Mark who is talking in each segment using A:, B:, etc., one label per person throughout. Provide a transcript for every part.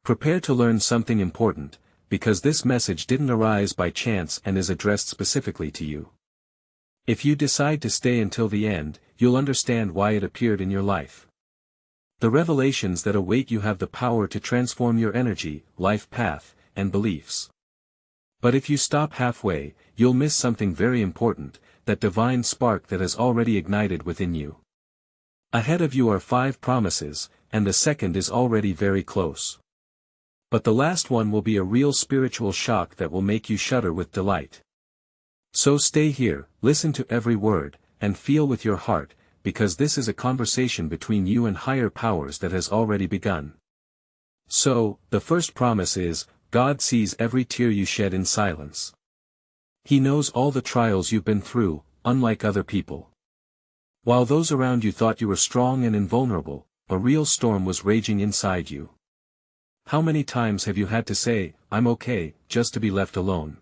A: Prepare to learn something important, because this message didn't arise by chance and is addressed specifically to you. If you decide to stay until the end, you'll understand why it appeared in your life. The revelations that await you have the power to transform your energy, life path, and beliefs. But if you stop halfway, you'll miss something very important, that divine spark that has already ignited within you. Ahead of you are 5 promises, and the second is already very close. But the last one will be a real spiritual shock that will make you shudder with delight. So stay here, listen to every word, and feel with your heart, because this is a conversation between you and higher powers that has already begun. So, the first promise is, God sees every tear you shed in silence. He knows all the trials you've been through, unlike other people. While those around you thought you were strong and invulnerable, a real storm was raging inside you. How many times have you had to say, "I'm okay," just to be left alone?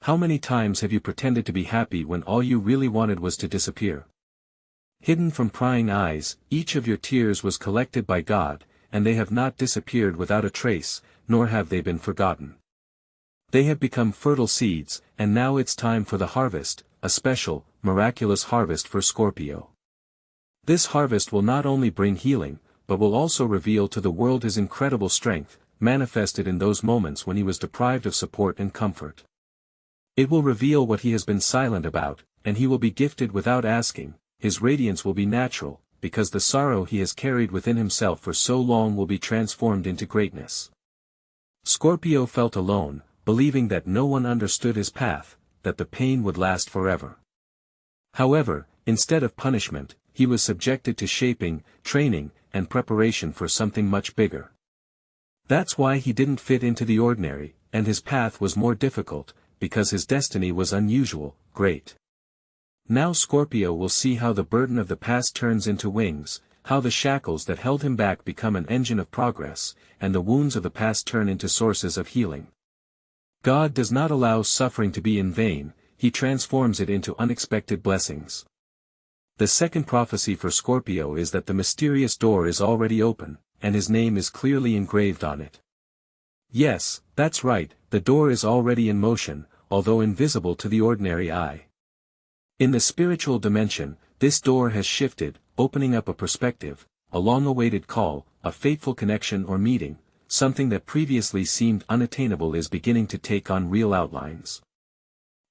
A: How many times have you pretended to be happy when all you really wanted was to disappear? Hidden from prying eyes, each of your tears was collected by God, and they have not disappeared without a trace, nor have they been forgotten. They have become fertile seeds, and now it's time for the harvest, a special, miraculous harvest for Scorpio. This harvest will not only bring healing, but will also reveal to the world his incredible strength, manifested in those moments when he was deprived of support and comfort. It will reveal what he has been silent about, and he will be gifted without asking. His radiance will be natural, because the sorrow he has carried within himself for so long will be transformed into greatness. Scorpio felt alone, believing that no one understood his path, that the pain would last forever. However, instead of punishment, he was subjected to shaping, training, and preparation for something much bigger. That's why he didn't fit into the ordinary, and his path was more difficult, because his destiny was unusual, great. Now Scorpio will see how the burden of the past turns into wings, how the shackles that held him back become an engine of progress, and the wounds of the past turn into sources of healing. God does not allow suffering to be in vain, he transforms it into unexpected blessings. The second prophecy for Scorpio is that the mysterious door is already open, and his name is clearly engraved on it. Yes, that's right, the door is already in motion, although invisible to the ordinary eye. In the spiritual dimension, this door has shifted, opening up a perspective, a long-awaited call, a fateful connection or meeting, something that previously seemed unattainable is beginning to take on real outlines.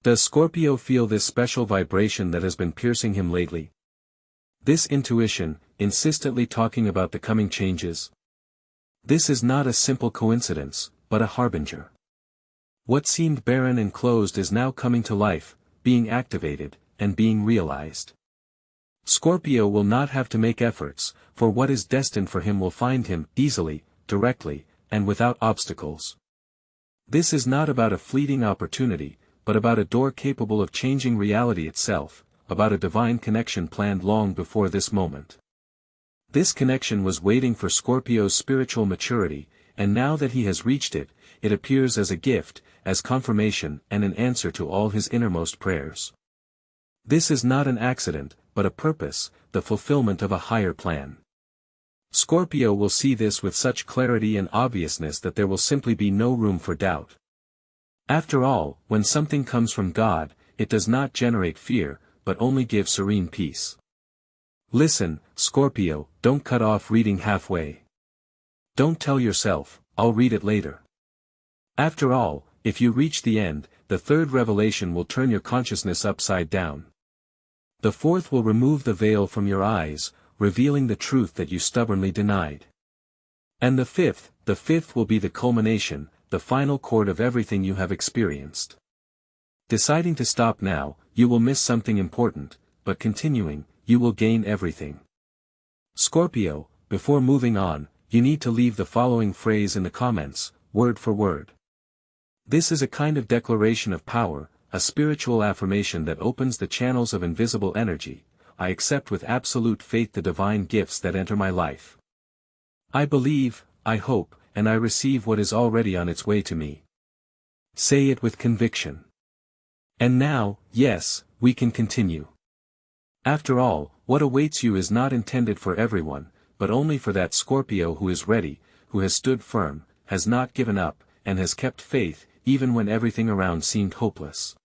A: Does Scorpio feel this special vibration that has been piercing him lately? This intuition, insistently talking about the coming changes? This is not a simple coincidence, but a harbinger. What seemed barren and closed is now coming to life, being activated, and being realized. Scorpio will not have to make efforts, for what is destined for him will find him easily, directly, and without obstacles. This is not about a fleeting opportunity, but about a door capable of changing reality itself, about a divine connection planned long before this moment. This connection was waiting for Scorpio's spiritual maturity, and now that he has reached it, it appears as a gift, as confirmation and an answer to all his innermost prayers. This is not an accident, but a purpose, the fulfillment of a higher plan. Scorpio will see this with such clarity and obviousness that there will simply be no room for doubt. After all, when something comes from God, it does not generate fear, but only give serene peace. Listen, Scorpio, don't cut off reading halfway. Don't tell yourself, "I'll read it later." After all, if you reach the end, the third revelation will turn your consciousness upside down. The fourth will remove the veil from your eyes, revealing the truth that you stubbornly denied. And the fifth will be the culmination, the final chord of everything you have experienced. Deciding to stop now, you will miss something important, but continuing, you will gain everything. Scorpio, before moving on, you need to leave the following phrase in the comments, word for word. This is a kind of declaration of power, a spiritual affirmation that opens the channels of invisible energy. I accept with absolute faith the divine gifts that enter my life. I believe, I hope, and I receive what is already on its way to me. Say it with conviction. And now, yes, we can continue. After all, what awaits you is not intended for everyone, but only for that Scorpio who is ready, who has stood firm, has not given up, and has kept faith, even when everything around seemed hopeless.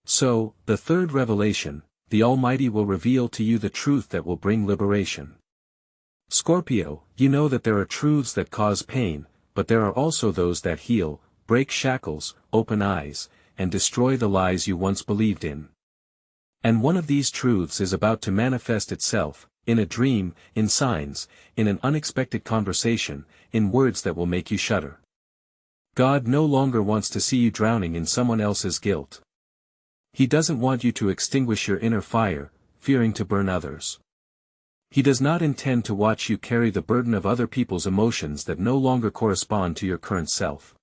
A: So, the third revelation, the Almighty will reveal to you the truth that will bring liberation. Scorpio, you know that there are truths that cause pain, but there are also those that heal, break shackles, open eyes, and destroy the lies you once believed in. And one of these truths is about to manifest itself, in a dream, in signs, in an unexpected conversation, in words that will make you shudder. God no longer wants to see you drowning in someone else's guilt. He doesn't want you to extinguish your inner fire, fearing to burn others. He does not intend to watch you carry the burden of other people's emotions that no longer correspond to your current self.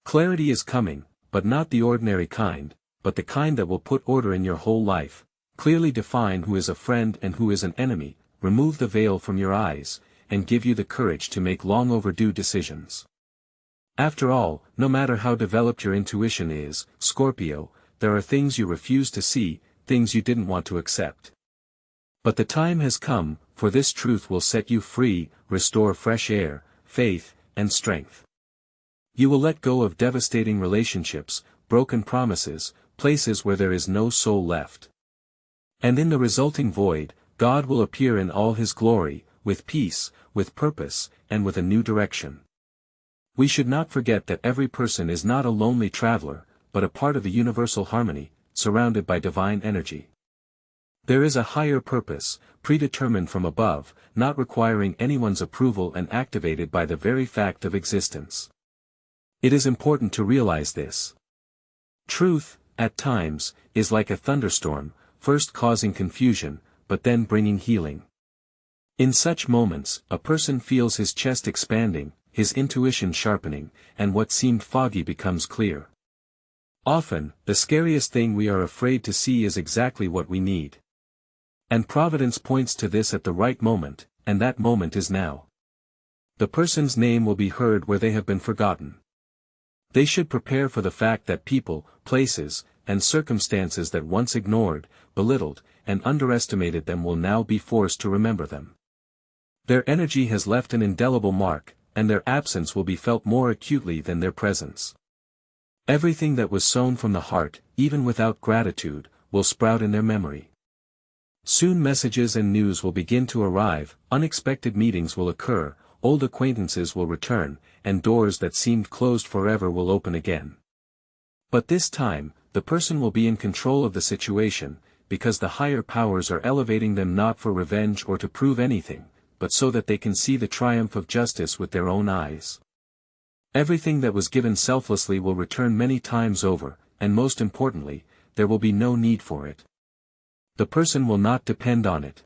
A: Clarity is coming, but not the ordinary kind, but the kind that will put order in your whole life, clearly define who is a friend and who is an enemy, remove the veil from your eyes, and give you the courage to make long overdue decisions. After all, no matter how developed your intuition is, Scorpio, there are things you refuse to see, things you didn't want to accept. But the time has come, for this truth will set you free, restore fresh air, faith, and strength. You will let go of devastating relationships, broken promises, places where there is no soul left. And in the resulting void, God will appear in all His glory, with peace, with purpose, and with a new direction. We should not forget that every person is not a lonely traveler, but a part of the universal harmony, surrounded by divine energy. There is a higher purpose, predetermined from above, not requiring anyone's approval and activated by the very fact of existence. It is important to realize this. Truth, at times, is like a thunderstorm, first causing confusion, but then bringing healing. In such moments, a person feels his chest expanding, his intuition sharpening, and what seemed foggy becomes clear. Often, the scariest thing we are afraid to see is exactly what we need. And Providence points to this at the right moment, and that moment is now. The person's name will be heard where they have been forgotten. They should prepare for the fact that people, places, and circumstances that once ignored, belittled, and underestimated them will now be forced to remember them. Their energy has left an indelible mark, and their absence will be felt more acutely than their presence. Everything that was sown from the heart, even without gratitude, will sprout in their memory. Soon messages and news will begin to arrive, unexpected meetings will occur, old acquaintances will return, and doors that seemed closed forever will open again. But this time, the person will be in control of the situation, because the higher powers are elevating them not for revenge or to prove anything, but so that they can see the triumph of justice with their own eyes. Everything that was given selflessly will return many times over, and most importantly, there will be no need for it. The person will not depend on it.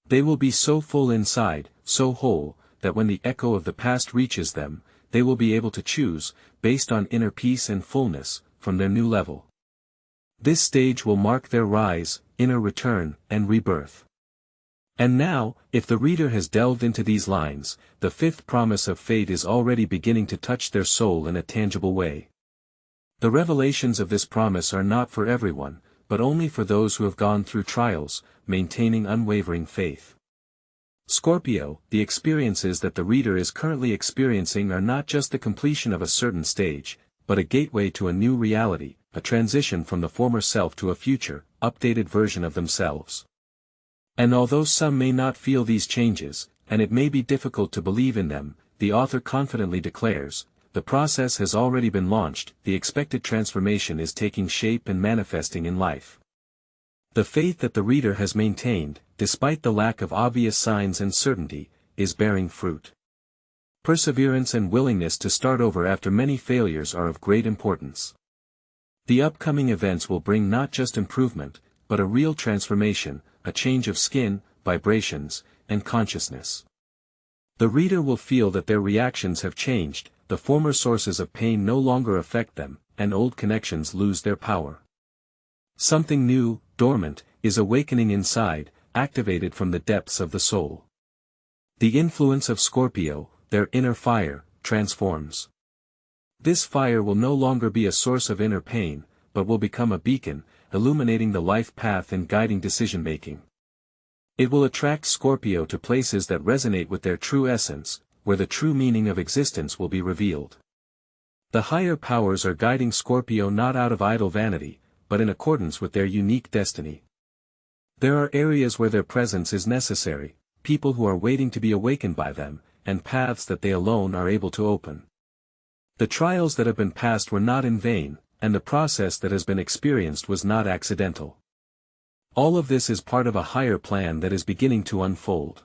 A: They will be so full inside, so whole, that when the echo of the past reaches them, they will be able to choose, based on inner peace and fullness, from their new level. This stage will mark their rise, inner return, and rebirth. And now, if the reader has delved into these lines, the fifth promise of fate is already beginning to touch their soul in a tangible way. The revelations of this promise are not for everyone, but only for those who have gone through trials, maintaining unwavering faith. Scorpio, the experiences that the reader is currently experiencing are not just the completion of a certain stage, but a gateway to a new reality, a transition from the former self to a future, updated version of themselves. And although some may not feel these changes, and it may be difficult to believe in them, the author confidently declares, the process has already been launched, the expected transformation is taking shape and manifesting in life. The faith that the reader has maintained, despite the lack of obvious signs and certainty, is bearing fruit. Perseverance and willingness to start over after many failures are of great importance. The upcoming events will bring not just improvement, but a real transformation, a change of skin, vibrations, and consciousness. The reader will feel that their reactions have changed, the former sources of pain no longer affect them, and old connections lose their power. Something new, dormant, is awakening inside, activated from the depths of the soul. The influence of Scorpio, their inner fire, transforms. This fire will no longer be a source of inner pain, but will become a beacon, illuminating the life path and guiding decision-making. It will attract Scorpio to places that resonate with their true essence, where the true meaning of existence will be revealed. The higher powers are guiding Scorpio not out of idle vanity, but in accordance with their unique destiny. There are areas where their presence is necessary, people who are waiting to be awakened by them, and paths that they alone are able to open. The trials that have been passed were not in vain, and the process that has been experienced was not accidental. All of this is part of a higher plan that is beginning to unfold.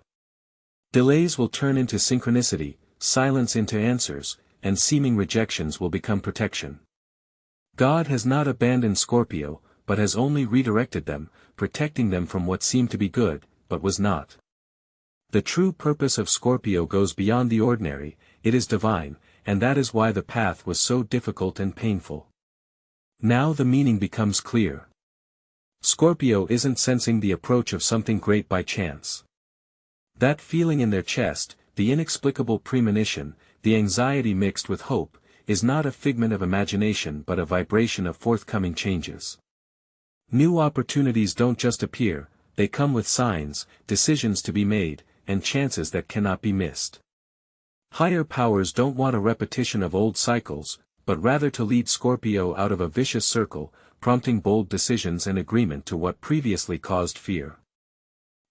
A: Delays will turn into synchronicity, silence into answers, and seeming rejections will become protection. God has not abandoned Scorpio, but has only redirected them, protecting them from what seemed to be good, but was not. The true purpose of Scorpio goes beyond the ordinary, it is divine, and that is why the path was so difficult and painful. Now the meaning becomes clear. Scorpio isn't sensing the approach of something great by chance. That feeling in their chest, the inexplicable premonition, the anxiety mixed with hope, is not a figment of imagination but a vibration of forthcoming changes. New opportunities don't just appear, they come with signs, decisions to be made, and chances that cannot be missed. Higher powers don't want a repetition of old cycles, but rather to lead Scorpio out of a vicious circle, prompting bold decisions and agreement to what previously caused fear.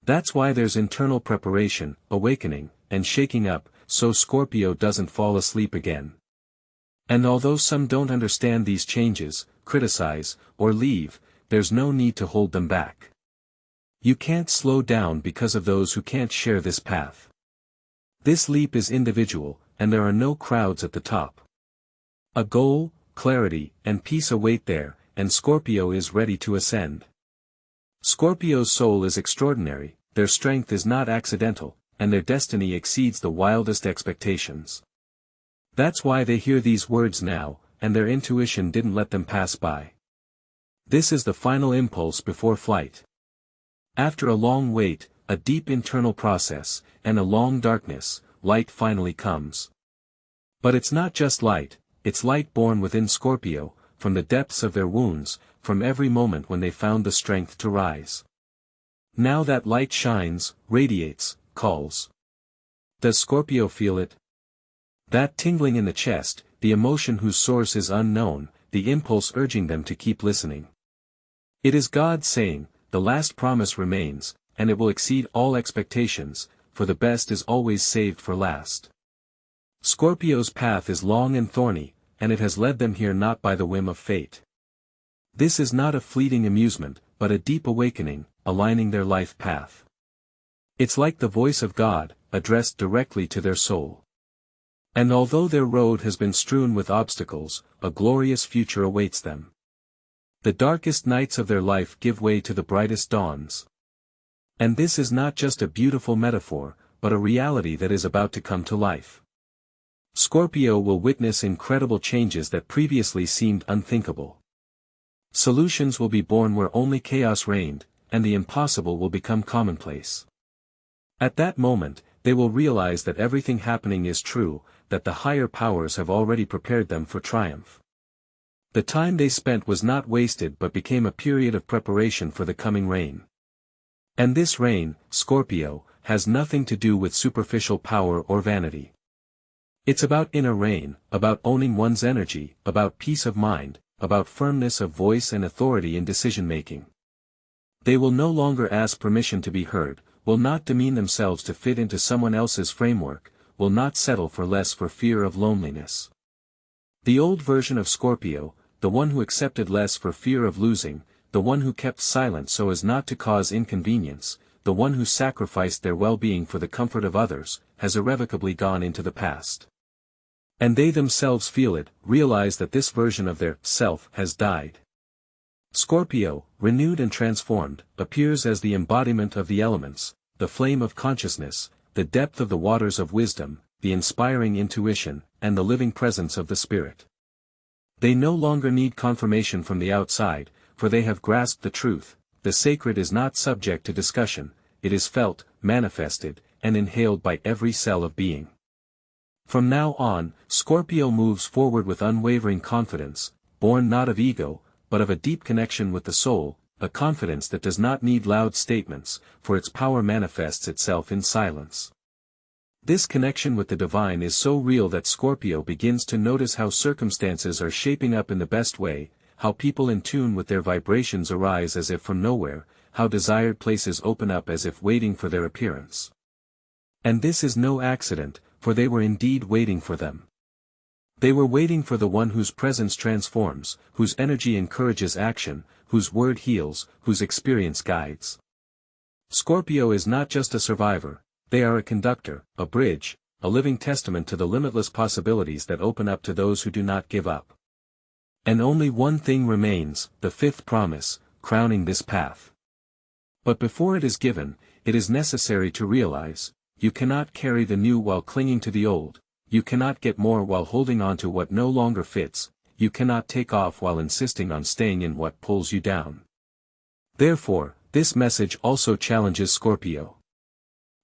A: That's why there's internal preparation, awakening, and shaking up, so Scorpio doesn't fall asleep again. And although some don't understand these changes, criticize, or leave, there's no need to hold them back. You can't slow down because of those who can't share this path. This leap is individual, and there are no crowds at the top. A goal, clarity, and peace await there, and Scorpio is ready to ascend. Scorpio's soul is extraordinary, their strength is not accidental, and their destiny exceeds the wildest expectations. That's why they hear these words now, and their intuition didn't let them pass by. This is the final impulse before flight. After a long wait, a deep internal process, and a long darkness, light finally comes. But it's not just light, it's light born within Scorpio, from the depths of their wounds, from every moment when they found the strength to rise. Now that light shines, radiates, calls. Does Scorpio feel it? That tingling in the chest, the emotion whose source is unknown, the impulse urging them to keep listening. It is God saying, the last promise remains, and it will exceed all expectations, for the best is always saved for last. Scorpio's path is long and thorny, and it has led them here not by the whim of fate. This is not a fleeting amusement, but a deep awakening, aligning their life path. It's like the voice of God, addressed directly to their soul. And although their road has been strewn with obstacles, a glorious future awaits them. The darkest nights of their life give way to the brightest dawns. And this is not just a beautiful metaphor, but a reality that is about to come to life. Scorpio will witness incredible changes that previously seemed unthinkable. Solutions will be born where only chaos reigned, and the impossible will become commonplace. At that moment, they will realize that everything happening is true, that the higher powers have already prepared them for triumph. The time they spent was not wasted but became a period of preparation for the coming reign. And this reign, Scorpio, has nothing to do with superficial power or vanity. It's about inner reign, about owning one's energy, about peace of mind, about firmness of voice and authority in decision-making. They will no longer ask permission to be heard, will not demean themselves to fit into someone else's framework, will not settle for less for fear of loneliness. The old version of Scorpio, the one who accepted less for fear of losing, the one who kept silent so as not to cause inconvenience, the one who sacrificed their well-being for the comfort of others, has irrevocably gone into the past. And they themselves feel it, realize that this version of their self has died. Scorpio, renewed and transformed, appears as the embodiment of the elements, the flame of consciousness, the depth of the waters of wisdom, the inspiring intuition, and the living presence of the spirit. They no longer need confirmation from the outside, for they have grasped the truth. The sacred is not subject to discussion, it is felt, manifested, and inhaled by every cell of being. From now on, Scorpio moves forward with unwavering confidence, born not of ego, but of a deep connection with the soul, a confidence that does not need loud statements, for its power manifests itself in silence. This connection with the divine is so real that Scorpio begins to notice how circumstances are shaping up in the best way, how people in tune with their vibrations arise as if from nowhere, how desired places open up as if waiting for their appearance. And this is no accident, for they were indeed waiting for them. They were waiting for the one whose presence transforms, whose energy encourages action, whose word heals, whose experience guides. Scorpio is not just a survivor, they are a conductor, a bridge, a living testament to the limitless possibilities that open up to those who do not give up. And only one thing remains, the fifth promise, crowning this path. But before it is given, it is necessary to realize, you cannot carry the new while clinging to the old, you cannot get more while holding on to what no longer fits, you cannot take off while insisting on staying in what pulls you down. Therefore, this message also challenges Scorpio.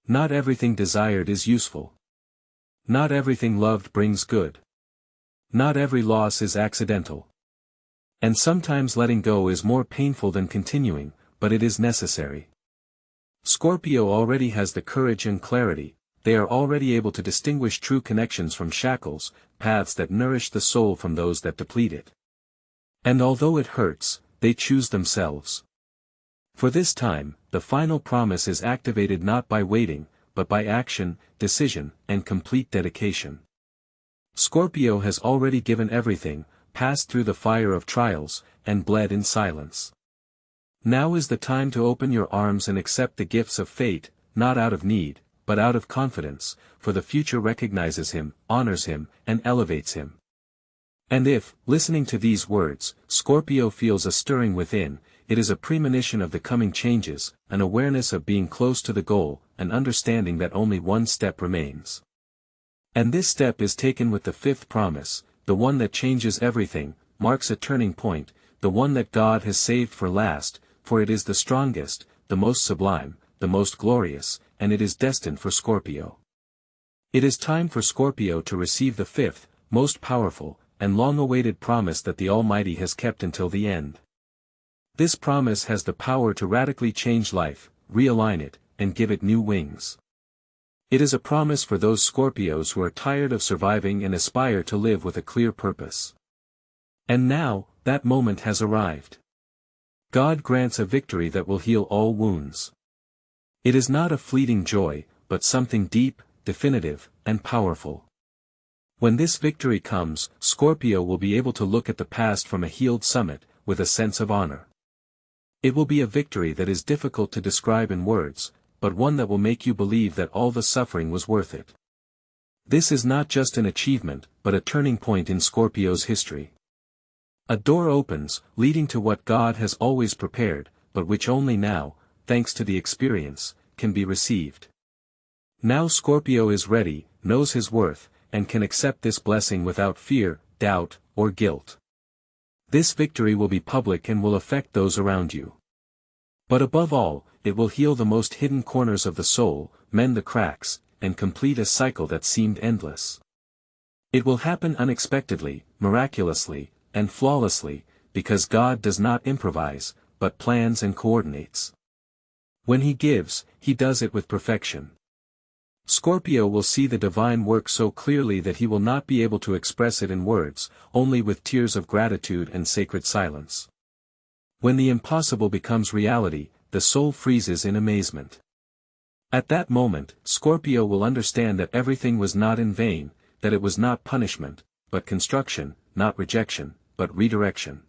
A: Not everything desired is useful. Not everything loved brings good. Not every loss is accidental. And sometimes letting go is more painful than continuing, but it is necessary. Scorpio already has the courage and clarity, they are already able to distinguish true connections from shackles, paths that nourish the soul from those that deplete it. And although it hurts, they choose themselves. For this time, the final promise is activated not by waiting, but by action, decision, and complete dedication. Scorpio has already given everything, passed through the fire of trials, and bled in silence. Now is the time to open your arms and accept the gifts of fate, not out of need, but out of confidence, for the future recognizes him, honors him, and elevates him. And if, listening to these words, Scorpio feels a stirring within, it is a premonition of the coming changes, an awareness of being close to the goal, an understanding that only one step remains. And this step is taken with the fifth promise, the one that changes everything, marks a turning point, the one that God has saved for last, for it is the strongest, the most sublime, the most glorious, and it is destined for Scorpio. It is time for Scorpio to receive the fifth, most powerful, and long-awaited promise that the Almighty has kept until the end. This promise has the power to radically change life, realign it, and give it new wings. It is a promise for those Scorpios who are tired of surviving and aspire to live with a clear purpose. And now, that moment has arrived. God grants a victory that will heal all wounds. It is not a fleeting joy, but something deep, definitive, and powerful. When this victory comes, Scorpio will be able to look at the past from a healed summit, with a sense of honor. It will be a victory that is difficult to describe in words, but one that will make you believe that all the suffering was worth it. This is not just an achievement, but a turning point in Scorpio's history. A door opens, leading to what God has always prepared, but which only now, thanks to the experience, can be received. Now Scorpio is ready, knows his worth, and can accept this blessing without fear, doubt, or guilt. This victory will be public and will affect those around you. But above all, it will heal the most hidden corners of the soul, mend the cracks, and complete a cycle that seemed endless. It will happen unexpectedly, miraculously, and flawlessly, because God does not improvise, but plans and coordinates. When He gives, He does it with perfection. Scorpio will see the divine work so clearly that he will not be able to express it in words, only with tears of gratitude and sacred silence. When the impossible becomes reality, the soul freezes in amazement. At that moment, Scorpio will understand that everything was not in vain, that it was not punishment, but construction, not rejection, but redirection.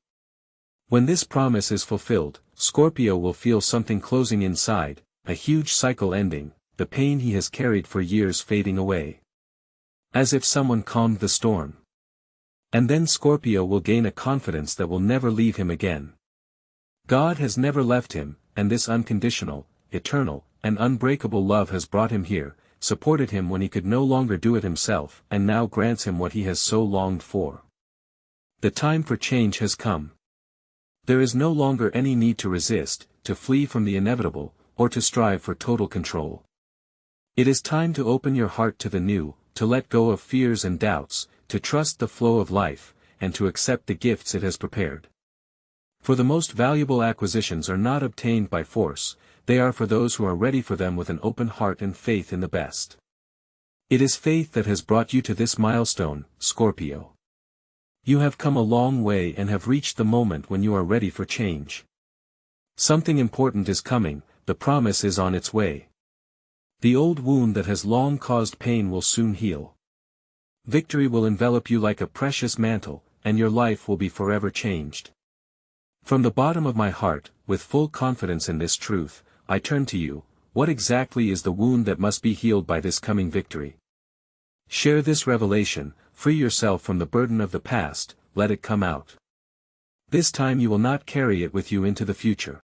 A: When this promise is fulfilled, Scorpio will feel something closing inside, a huge cycle ending, the pain he has carried for years fading away. As if someone calmed the storm. And then Scorpio will gain a confidence that will never leave him again. God has never left him, and this unconditional, eternal, and unbreakable love has brought him here, supported him when he could no longer do it himself, and now grants him what he has so longed for. The time for change has come. There is no longer any need to resist, to flee from the inevitable, or to strive for total control. It is time to open your heart to the new, to let go of fears and doubts, to trust the flow of life, and to accept the gifts it has prepared. For the most valuable acquisitions are not obtained by force, they are for those who are ready for them with an open heart and faith in the best. It is faith that has brought you to this milestone, Scorpio. You have come a long way and have reached the moment when you are ready for change. Something important is coming, the promise is on its way. The old wound that has long caused pain will soon heal. Victory will envelop you like a precious mantle, and your life will be forever changed. From the bottom of my heart, with full confidence in this truth, I turn to you. What exactly is the wound that must be healed by this coming victory? Share this revelation, free yourself from the burden of the past, let it come out. This time you will not carry it with you into the future.